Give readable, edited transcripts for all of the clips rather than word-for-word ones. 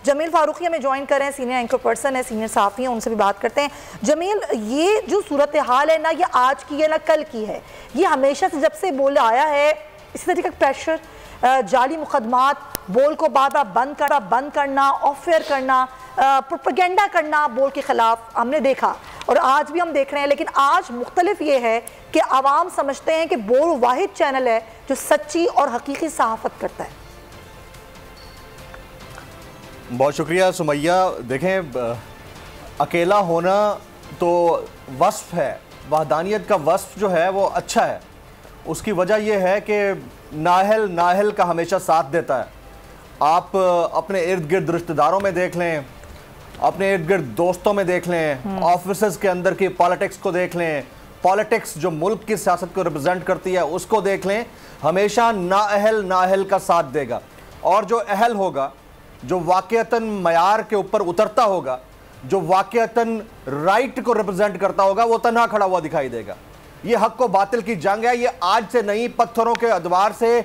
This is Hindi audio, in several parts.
जमील फारूकी हमें ज्वाइन कर रहे हैं, सीनियर एंकर पर्सन है, सीनियर साफ़ी हैं, उनसे भी बात करते हैं। जमील, ये जो सूरत हाल है ना, ये आज की है ना कल की है, ये हमेशा से जब से बोल आया है इसी तरीके का प्रेशर, जाली मुकदमात, बोल को बार बार बंद करना, ऑफेयर करना, प्रोपेगेंडा करना बोल के खिलाफ हमने देखा और आज भी हम देख रहे हैं। लेकिन आज मुख्तलिफ ये है कि आवाम समझते हैं कि बोल वाहिद चैनल है जो सच्ची और हकीकी सहाफत करता है। बहुत शुक्रिया सुमैया। देखें, अकेला होना तो वस्फ है, वहदानियत का वस्फ जो है वो अच्छा है। उसकी वजह यह है कि नाहल का हमेशा साथ देता है। आप अपने इर्द गिर्द रिश्तेदारों में देख लें, अपने इर्द गिर्द दोस्तों में देख लें, ऑफिस के अंदर की पॉलिटिक्स को देख लें, पॉलिटिक्स जो मुल्क की सियासत को रिप्रेजेंट करती है उसको देख लें, हमेशा नाअहल का साथ देगा। और जो अहल होगा, जो वाकईतन मयार के ऊपर उतरता होगा, जो वाकईतन राइट को रिप्रेजेंट करता होगा, वो तन्हा खड़ा हुआ दिखाई देगा। ये हक को बातिल की जंग है, ये आज से नहीं, पत्थरों के अदवार से,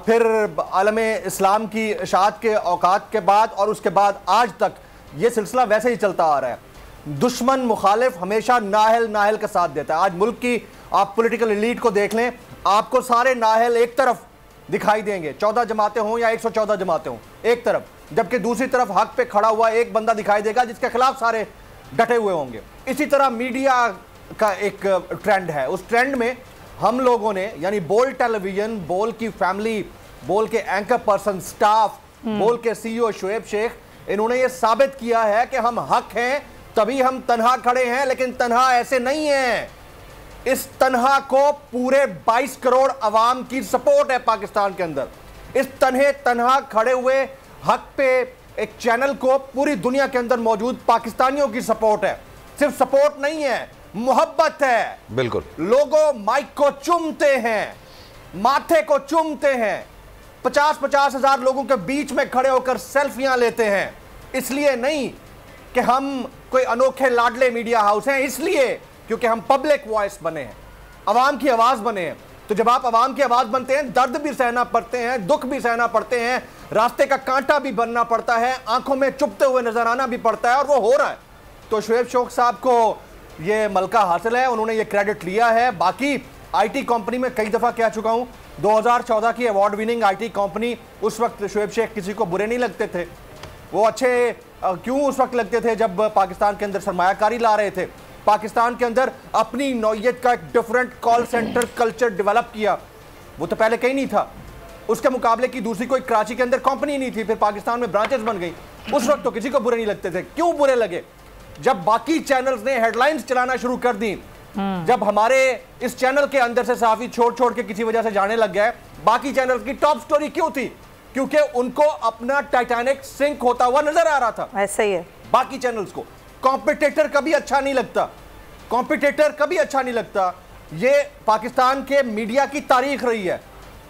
फिर आलमे इस्लाम की इशाअत के औकात के बाद और उसके बाद आज तक ये सिलसिला वैसे ही चलता आ रहा है। दुश्मन मुखालिफ हमेशा नाहल का साथ देता है। आज मुल्क की आप पॉलिटिकल एलीट को देख लें, आपको सारे नाहल एक तरफ दिखाई देंगे, 14 जमातें हों या 114 जमातें हों एक तरफ, जबकि दूसरी तरफ हक पे खड़ा हुआ एक बंदा दिखाई देगा जिसके खिलाफ सारे डटे हुए होंगे। इसी तरह मीडिया का एक ट्रेंड है, उस ट्रेंड में हम लोगों ने, यानी बोल टेलीविजन, बोल की फैमिली, बोल के एंकर पर्सन स्टाफ, बोल के सीईओ शुएब शेख, इन्होंने ये साबित किया है कि हम हक हैं तभी हम तन्हा खड़े हैं, लेकिन तन्हा ऐसे नहीं है। इस तन्हा को पूरे 22 करोड़ अवाम की सपोर्ट है पाकिस्तान के अंदर। इस तन्हा खड़े हुए हक पे एक चैनल को पूरी दुनिया के अंदर मौजूद पाकिस्तानियों की सपोर्ट है। सिर्फ सपोर्ट नहीं है, मोहब्बत है। बिल्कुल, लोगों माइक को चूमते हैं, माथे को चूमते हैं, 50-50 हजार लोगों के बीच में खड़े होकर सेल्फियां लेते हैं। इसलिए नहीं कि हम कोई अनोखे लाडले मीडिया हाउस हैं, इसलिए क्योंकि हम पब्लिक वॉइस बने हैं, अवाम की आवाज बने हैं। तो जब आप अवाम की आवाज बनते हैं, दर्द भी सहना पड़ते हैं, दुख भी सहना पड़ते हैं, रास्ते का कांटा भी बनना पड़ता है, आंखों में चुभते हुए नजर आना भी पड़ता है, और वो हो रहा है। तो शुएब शेख साहब को ये मलका हासिल है, उन्होंने ये क्रेडिट लिया है। बाकी आईटी कंपनी में कई दफा कह चुका हूं, 2014 की अवार्ड विनिंग आईटी कंपनी, उस वक्त शुएब शेख किसी को बुरे नहीं लगते थे। वो अच्छे क्यों उस वक्त लगते थे जब पाकिस्तान के अंदर सरमायाकारी ला रहे थे, पाकिस्तान के अंदर अपनी नौयत का एक different call centre culture develop किया। वो तो पहले कहीं नहीं था, उसके मुकाबले की दूसरी कोई कराची के अंदर कंपनी नहीं थी, फिर पाकिस्तान में ब्रांचेस बन गई। उस वक्त तो किसी को बुरे नहीं लगते थे। क्यों बुरे लगे? जब बाकी चैनल्स ने हेडलाइंस चलाना शुरू कर दी, जब हमारे इस चैनल के अंदर से साफी छोड़ के किसी वजह से जाने लग गया है। बाकी चैनल्स की टॉप स्टोरी क्यों थी? क्योंकि उनको अपना टाइटैनिक सिंक होता हुआ नजर आ रहा था। ऐसा ही है, बाकी चैनल्स को कॉम्पिटिटर कभी अच्छा नहीं लगता, कॉम्पिटिटर कभी अच्छा नहीं लगता। ये पाकिस्तान के मीडिया की तारीख रही है।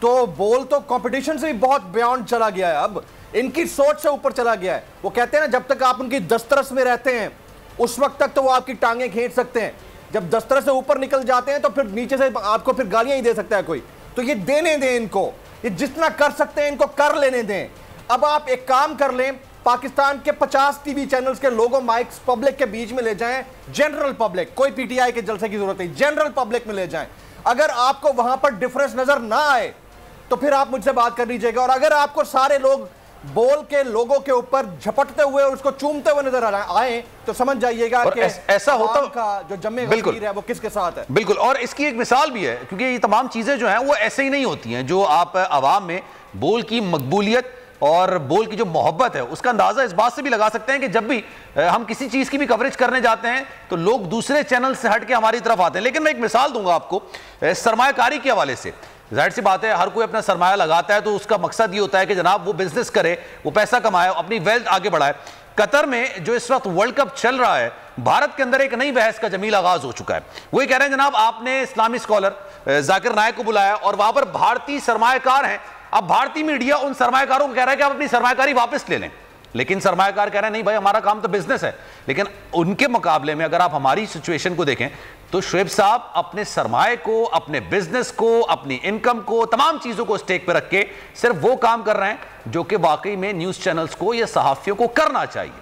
तो बोल तो कंपटीशन से भी बहुत बियॉन्ड चला गया है, अब इनकी सोच से ऊपर चला गया है। वो कहते हैं ना, जब तक आप उनकी दस्तरस में रहते हैं उस वक्त तक तो वो आपकी टांगें खींच सकते हैं, जब दस्तरस से ऊपर निकल जाते हैं तो फिर नीचे से आपको फिर गालियां ही दे सकता है कोई। तो ये देने दें इनको, ये जितना कर सकते हैं इनको कर लेने दें। अब आप एक काम कर लें, पाकिस्तान के 50 टीवी चैनल्स के लोगो माइक्स पब्लिक के बीच में ले जाएं, जनरल पब्लिक, कोई पीटीआई के जलसे की जरूरत नहीं, जनरल पब्लिक में ले जाएं। अगर आपको वहां पर डिफरेंस नजर ना आए तो फिर आप मुझसे बात कर लीजिएगा, और अगर आपको सारे लोग बोल के लोगों के ऊपर झपटते हुए और उसको चूमते हुए नजर आए तो समझ जाइएगा कि ऐसा होता का जो जम्मे गंभीर है वो किसके साथ है। बिल्कुल, और इसकी एक मिसाल भी है, क्योंकि ये तमाम चीजें जो हैं वो ऐसे ही नहीं होती हैं। जो आप आवाम में बोल की मकबूलियत और बोल की जो मोहब्बत है उसका अंदाजा इस बात से भी लगा सकते हैं कि जब भी हम किसी चीज की भी कवरेज करने जाते हैं तो लोग दूसरे चैनल से हट के हमारी तरफ आते हैं। लेकिन मैं एक मिसाल दूंगा आपको सरमायाकारी के हवाले से। जाहिर सी बात है, हर कोई अपना सरमाया लगाता है तो उसका मकसद ये होता है कि जनाब वो बिजनेस करे, वो पैसा कमाए, अपनी वेल्थ आगे बढ़ाए। कतर में जो इस वक्त वर्ल्ड कप चल रहा है, भारत के अंदर एक नई बहस का जमील आगाज हो चुका है। वही कह रहे हैं जनाब, आपने इस्लामी स्कॉलर जाकिर नायक को बुलाया और वहां पर भारतीय सरमायाकार हैं। अब भारतीय मीडिया उन सरमायाकारों को कह रहा है कि आप अपनी सरमायाकारी वापस ले लें। लेकिन सरमायाकार कह रहे हैं नहीं भाई हमारा काम तो बिजनेस है। लेकिन उनके मुकाबले में अगर आप हमारी सिचुएशन को देखें तो शुएब साहब अपने सरमाए को, अपने बिजनेस को, अपनी इनकम को, तमाम चीजों को स्टेक पे रख के सिर्फ वो काम कर रहे हैं जो कि वाकई में न्यूज चैनल्स को या सहाफियों को करना चाहिए।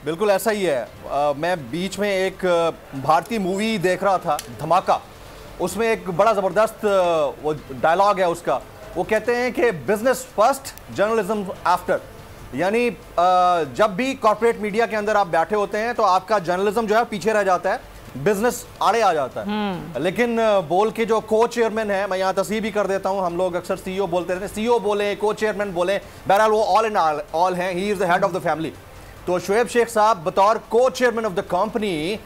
बिल्कुल ऐसा ही है। मैं बीच में एक भारतीय मूवी देख रहा था, धमाका, उसमें एक बड़ा ज़बरदस्त वो डायलॉग है उसका। वो कहते हैं कि बिजनेस फर्स्ट, जर्नलिज्म आफ्टर। यानी जब भी कॉर्पोरेट मीडिया के अंदर आप बैठे होते हैं तो आपका जर्नलिज्म जो है पीछे रह जाता है, बिजनेस आड़े आ जाता है। लेकिन बोल के जो को चेयरमैन है, मैं यहाँ तस्वीर भी कर देता हूँ, हम लोग अक्सर सीईओ बोलते रहते हैं, सीईओ बोले, को चेयरमैन बोले, बहरहाल वो ऑल इन ऑल हैं, he is the head of the family. तो शुएब शेख साहब बतौर को चेयरमैन ऑफ द कंपनी,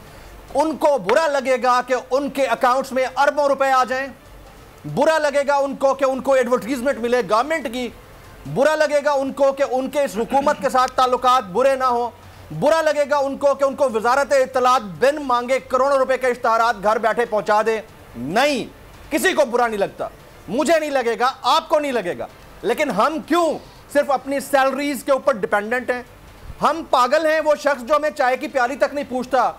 उनको बुरा लगेगा कि उनके अकाउंट्स में अरबों रुपए आ जाएं, बुरा लगेगा उनको कि उनको एडवर्टीजमेंट मिले गवर्नमेंट की, बुरा लगेगा उनको कि उनके इस हुकूमत के साथ ताल्लुकात बुरे ना हो, बुरा लगेगा उनको कि उनको वजारत इत्तलात बिन मांगे करोड़ों रुपए के इश्तहारात घर बैठे पहुंचा दे। नहीं, किसी को बुरा नहीं लगता, मुझे नहीं लगेगा, आपको नहीं लगेगा। लेकिन हम क्यों सिर्फ अपनी सैलरीज के ऊपर डिपेंडेंट हैं? हम पागल हैं? वो शख्स जो हमें चाय की प्याली तक नहीं पूछता,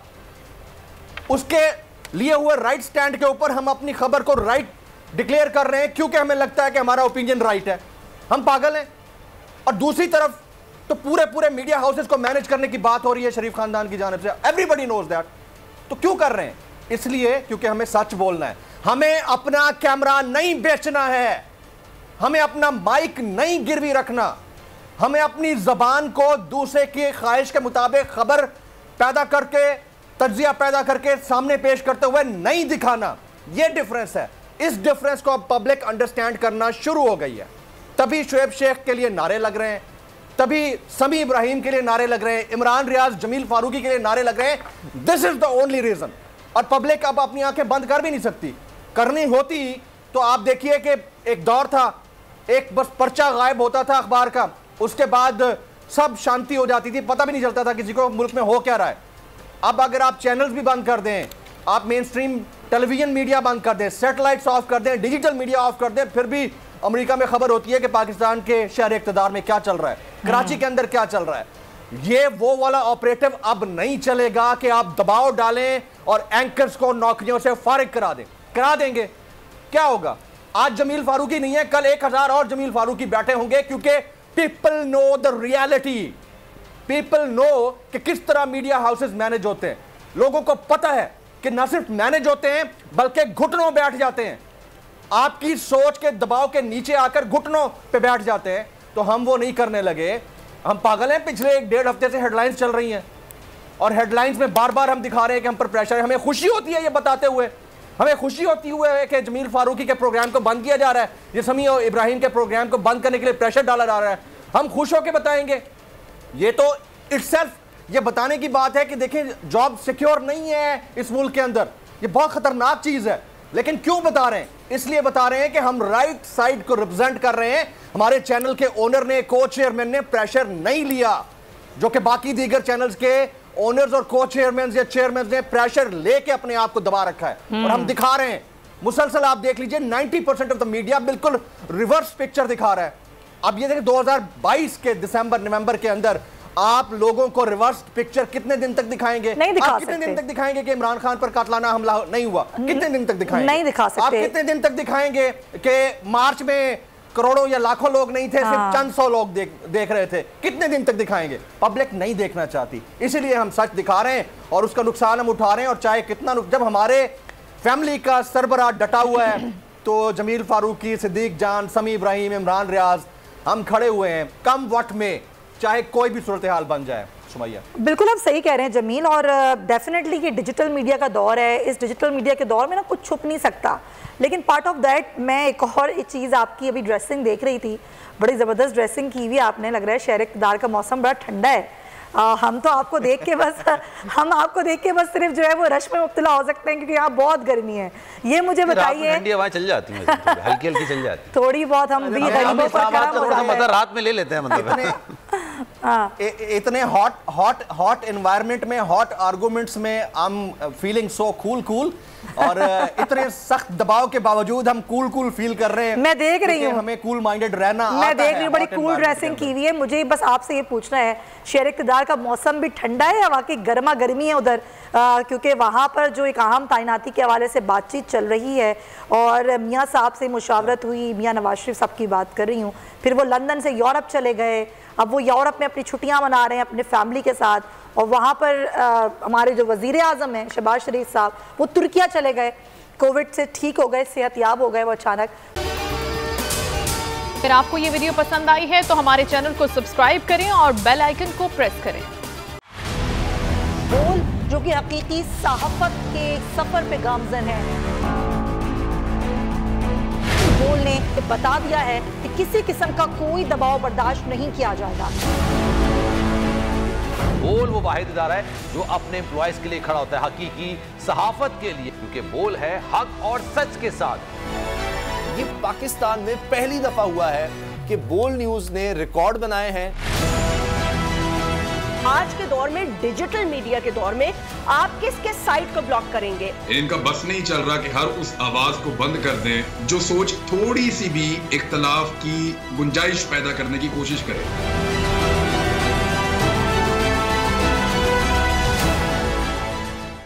उसके लिए हुए राइट स्टैंड के ऊपर हम अपनी खबर को राइट डिक्लेयर कर रहे हैं क्योंकि हमें लगता है कि हमारा ओपिनियन राइट है। हम पागल हैं। और दूसरी तरफ तो पूरे मीडिया हाउसेस को मैनेज करने की बात हो रही है शरीफ खानदान की जानिब से, एवरीबडी नोज दैट। तो क्यों कर रहे हैं? इसलिए क्योंकि हमें सच बोलना है, हमें अपना कैमरा नहीं बेचना है, हमें अपना माइक नहीं गिरवी रखना, हमें अपनी जबान को दूसरे की ख्वाहिश के मुताबिक खबर पैदा करके, तज्जिया पैदा करके सामने पेश करते हुए नहीं दिखाना। यह डिफरेंस है। इस डिफरेंस को अब पब्लिक अंडरस्टैंड करना शुरू हो गई है। तभी शुएब शेख के लिए नारे लग रहे हैं, तभी समी इब्राहिम के लिए नारे लग रहे हैं, इमरान रियाज, जमील फारूकी के लिए नारे लग रहे हैं। This is the only reason. और पब्लिक अब अपनी आंखें बंद कर भी नहीं सकती। करनी होती तो आप देखिए कि एक दौर था, एक बस पर्चा गायब होता था अखबार का, उसके बाद सब शांति हो जाती थी, पता भी नहीं चलता था किसी को मुल्क में हो क्या रहा है। अब अगर आप चैनल्स भी बंद कर दें, आप मेन स्ट्रीम टेलीविजन मीडिया बंद कर दें, सैटेलाइट्स ऑफ कर दें, डिजिटल मीडिया ऑफ कर दें, फिर भी अमेरिका में खबर होती है कि पाकिस्तान के शहर इक़्तिदार में क्या चल रहा है, कराची के अंदर क्या चल रहा है। ये वो वाला ऑपरेटिव अब नहीं चलेगा कि आप दबाव डालें और एंकर्स को नौकरियों से फारिग करा दें। करा देंगे, क्या होगा? आज जमील फारूकी नहीं है, कल 1000 और जमील फारूकी बैठे होंगे, क्योंकि people know the reality. People know कि किस तरह मीडिया हाउसेस मैनेज होते हैं। लोगों को पता है कि न सिर्फ मैनेज होते हैं बल्कि घुटनों बैठ जाते हैं, आपकी सोच के दबाव के नीचे आकर घुटनों पे बैठ जाते हैं। तो हम वो नहीं करने लगे। हम पागल हैं? पिछले 1-1.5 हफ्ते से हेडलाइंस चल रही हैं और हेडलाइंस में बार बार हम दिखा रहे हैं कि हम पर प्रेशर है। हमें खुशी होती है ये बताते हुए, हमें खुशी होती है कि जमील फारूकी के प्रोग्राम को बंद किया जा रहा है, ये समी और इब्राहिम के प्रोग्राम को बंद करने के लिए प्रेशर डाला जा रहा है। हम खुश होकर बताएंगे। ये तो इटसेल्फ ये बताने की बात है कि देखिए जॉब सिक्योर नहीं है इस मुल्क के अंदर, ये बहुत खतरनाक चीज है। लेकिन क्यों बता रहे हैं? इसलिए बता रहे हैं कि हम राइट साइड को रिप्रेजेंट कर रहे हैं। हमारे चैनल के ओनर ने, को चेयरमैन ने प्रेशर नहीं लिया, जो कि बाकी दीगर चैनल्स के ओनर्स और को चेयरमैन या चेयरमैन ने प्रेशर लेके अपने आप को दबा रखा है। और हम दिखा रहे हैं मुसलसल, आप देख लीजिए 90% ऑफ द मीडिया बिल्कुल रिवर्स पिक्चर दिखा रहा है। अब ये देखिए 2022 के दिसंबर नवंबर के अंदर आप लोगों को रिवर्स पिक्चर कितने दिन तक दिखाएंगे? नहीं दिखा आप कितने दिन तक दिखाएंगे कि इमरान खान पर कातलाना हमला नहीं हुआ? कितने दिन तक दिखाएंगे? नहीं दिखा सकते। आप कितने दिन तक दिखाएंगे कि मार्च में करोड़ों या लाखों लोग नहीं थे, सिर्फ चंद सौ लोग देख रहे थे? कितने दिन तक दिखाएंगे? पब्लिक नहीं देखना चाहती, इसीलिए हम सच दिखा रहे हैं और उसका नुकसान हम उठा रहे हैं। और चाहे कितना जब हमारे फैमिली का सरबराह डटा हुआ है तो जमील फारूकी, सिद्दीक जान, समी इब्राहिम, इमरान रियाज, हम खड़े हुए हैं कम वक्त में, चाहे कोई भी सूरत हाल बन जाए। सुमैया बिल्कुल आप सही कह रहे हैं जमील, और डेफिनेटली ये डिजिटल मीडिया का दौर है। इस डिजिटल मीडिया के दौर में ना कुछ छुप नहीं सकता। लेकिन पार्ट ऑफ दैट मैं एक और चीज़, आपकी अभी ड्रेसिंग देख रही थी, बड़ी ज़बरदस्त ड्रेसिंग की हुई आपने, लग रहा है शहर इक़्तिदार का मौसम बड़ा ठंडा है। हम तो आपको देख के बस सिर्फ जो है वो रश में मुब्तला हो सकते हैं, क्योंकि यहाँ बहुत गर्मी है। ये मुझे बताइए, ठंडी हवाएं चल जाती हैं, हल्की हल्की चल जाती है थोड़ी बहुत, हम भी गरीबों पर करम हो जाए। मजा रात में ले लेते हैं मतलब। इतने हॉट एनवायरनमेंट में, हॉट आर्गुमेंट्स में I am feeling so cool और इतने सख्त दबाव के बावजूद हम कूल फील कर रहे हैं। मैं देख रही हूँ, हमें कूल माइंडेड रहना आता है। मैं देख रही हूँ, बड़ी कूल ड्रेसिंग की हुई है। मुझे बस आपसे ये पूछना है, शेर इक़्तिदार का मौसम भी ठंडा है या वाकई गर्मा गर्मी है उधर? क्योंकि वहाँ पर जो एक अहम तैनाती के हवाले से बातचीत चल रही है और मियाँ साहब से मुशावरत हुई, मियाँ नवाज शरीफ साहब की बात कर रही हूँ, फिर वो लंदन से यूरोप चले गए, अब वो यूरोप में अपनी छुट्टियां मना रहे हैं अपने फैमिली के साथ, और वहाँ पर हमारे जो वज़ीर आज़म हैं शहबाज शरीफ साहब, वो तुर्किया चले गए, कोविड से ठीक हो गए, सेहतयाब हो गए वो अचानक। अगर आपको ये वीडियो पसंद आई है तो हमारे चैनल को सब्सक्राइब करें और बेल आइकन को प्रेस करें। बोल जो कि हकीकी सहाफत के सफर पे गामजन है, बोल ने बता दिया है कि किसी किस्म का कोई दबाव बर्दाश्त नहीं किया जाएगा। बोल वो वाहिद इदारा है जो अपने एम्प्लॉयज के लिए खड़ा होता है, हकीकी सहाफत के लिए, क्योंकि बोल है हक और सच के साथ। ये पाकिस्तान में पहली दफा हुआ है कि बोल न्यूज ने रिकॉर्ड बनाए हैं। आज के दौर में, डिजिटल मीडिया के दौर में, आप किस किस साइट को ब्लॉक करेंगे? इनका बस नहीं चल रहा कि हर उस आवाज को बंद कर दें जो सोच थोड़ी सी भी इख्तलाफ की गुंजाइश पैदा करने की कोशिश करे।